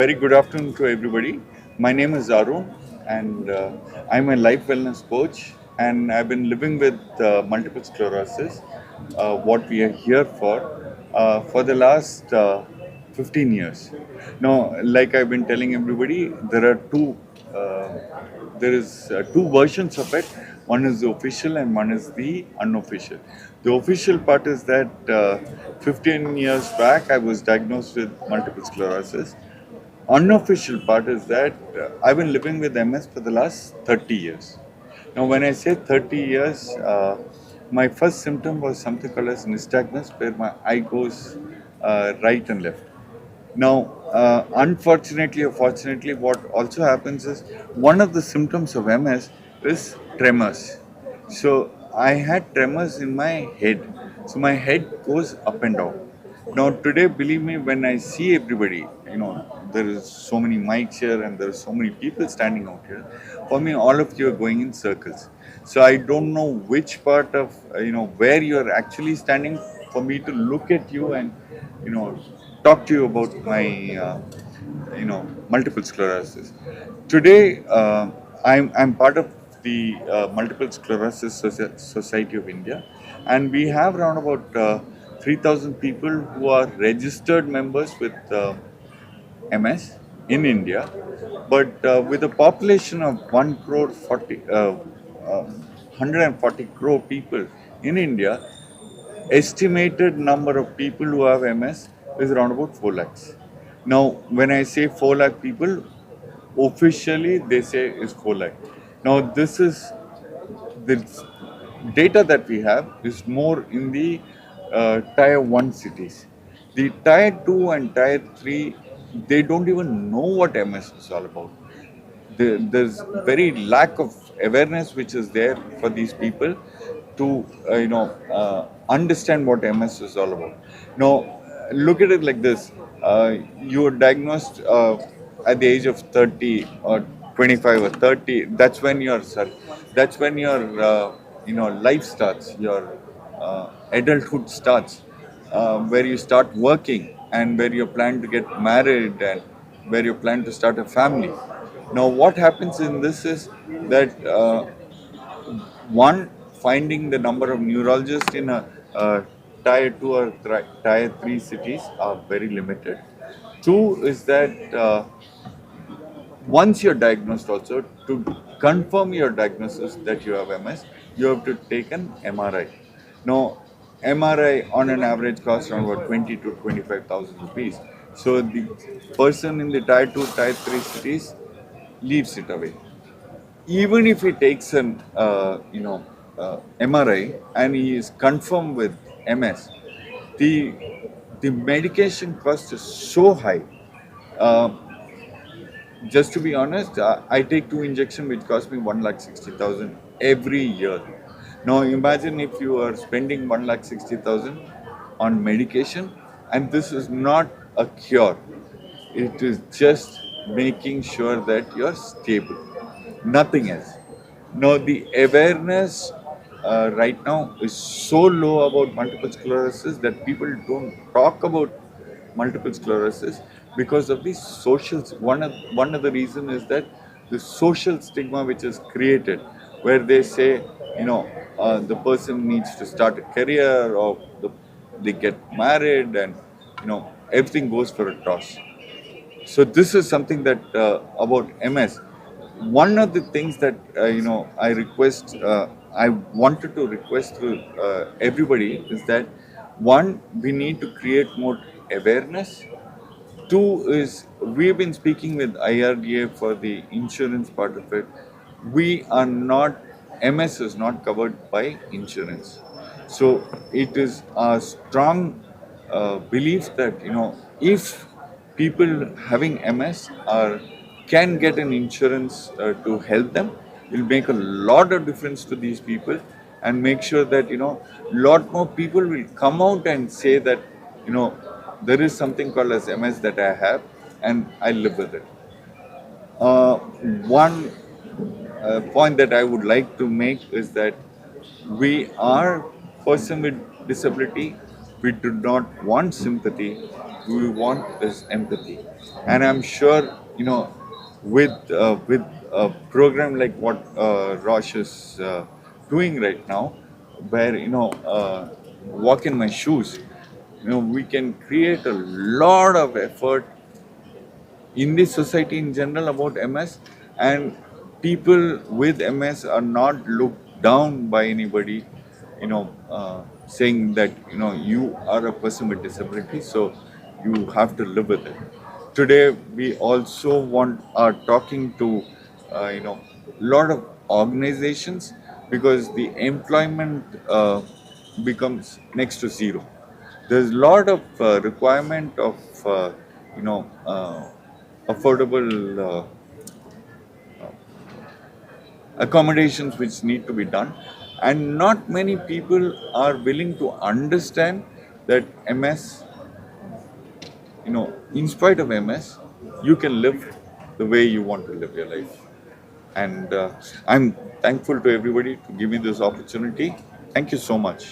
Very good afternoon to everybody. My name is Arun, and I'm a life wellness coach. And I've been living with multiple sclerosis, what we are here for the last 15 years. Now, like I've been telling everybody, there is two versions of it. One is the official, and one is the unofficial. The official part is that 15 years back, I was diagnosed with multiple sclerosis. Unofficial part is that I've been living with MS for the last 30 years. Now, when I say 30 years, my first symptom was something called as nystagmus, where my eye goes right and left. Now, unfortunately or fortunately, what also happens is one of the symptoms of MS is tremors. So I had tremors in my head. So my head goes up and down. Now today, believe me, when I see everybody, there is so many mics here and there are so many people standing out here. For me, all of you are going in circles. So I don't know which part of, where you are actually standing for me to look at you and, you know, talk to you about my, multiple sclerosis. Today, I'm part of the Multiple Sclerosis Society of India, and we have around about 3,000 people who are registered members with MS in India. But with a population of 1 crore 140 crore people in India, estimated number of people who have MS is around about 4 lakhs. Now, when I say 4 lakh people, officially they say is 4 lakh. Now, this is the data that we have is more in the tier 1 cities. The tier 2 and tier 3, they don't even know what MS is all about. There's very lack of awareness which is there for these people to understand what MS is all about. Now, look at it like this: you are diagnosed at the age of 30 or 25 or 30. That's when your life starts. Your adulthood starts, where you start working and where you plan to get married and where you plan to start a family. Now, what happens in this is that one, finding the number of neurologists in a tier 2 or tier 3 cities are very limited. Two is that once you're diagnosed, also to confirm your diagnosis that you have MS, you have to take an MRI. Now, MRI on an average costs around about 20 to 25,000 rupees. So the person in the tier 2, tier 3 cities leaves it away. Even if he takes an MRI and he is confirmed with MS, the the medication cost is so high. Uh, just to be honest, I take two injections which cost me 1,60,000 every year. Now imagine if you are spending 1,60,000 on medication, and this is not a cure. It is just making sure that you're stable. Nothing else. Now the awareness right now is so low about multiple sclerosis that people don't talk about multiple sclerosis because of the social. One of the reason is that the social stigma which is created, where they say, the person needs to start a career or they get married and everything goes for a toss. So this is something that about MS. One of the things that I wanted to request to everybody is that one, we need to create more awareness. Two is we've been speaking with IRDA for the insurance part of it. We are not, MS is not covered by insurance. So it is a strong belief that if people having MS are can get an insurance to help them, will make a lot of difference to these people and make sure that lot more people will come out and say that you know there is something called as MS that I have and I live with it. One point that I would like to make is that we are person with disability We do not want sympathy. We want is empathy. And I'm sure, with a program like what Rosh is doing right now, where walk in my shoes, we can create a lot of effort in this society in general about MS, and people with MS are not looked down by anybody, saying that you are a person with disability, so you have to live with it. Today, we also are talking to lot of organizations, because the employment becomes next to zero. There's a lot of requirement of you know uh, affordable accommodations which need to be done, and not many people are willing to understand that MS, in spite of MS, you can live the way you want to live your life. And I'm thankful to everybody to give me this opportunity. Thank you so much.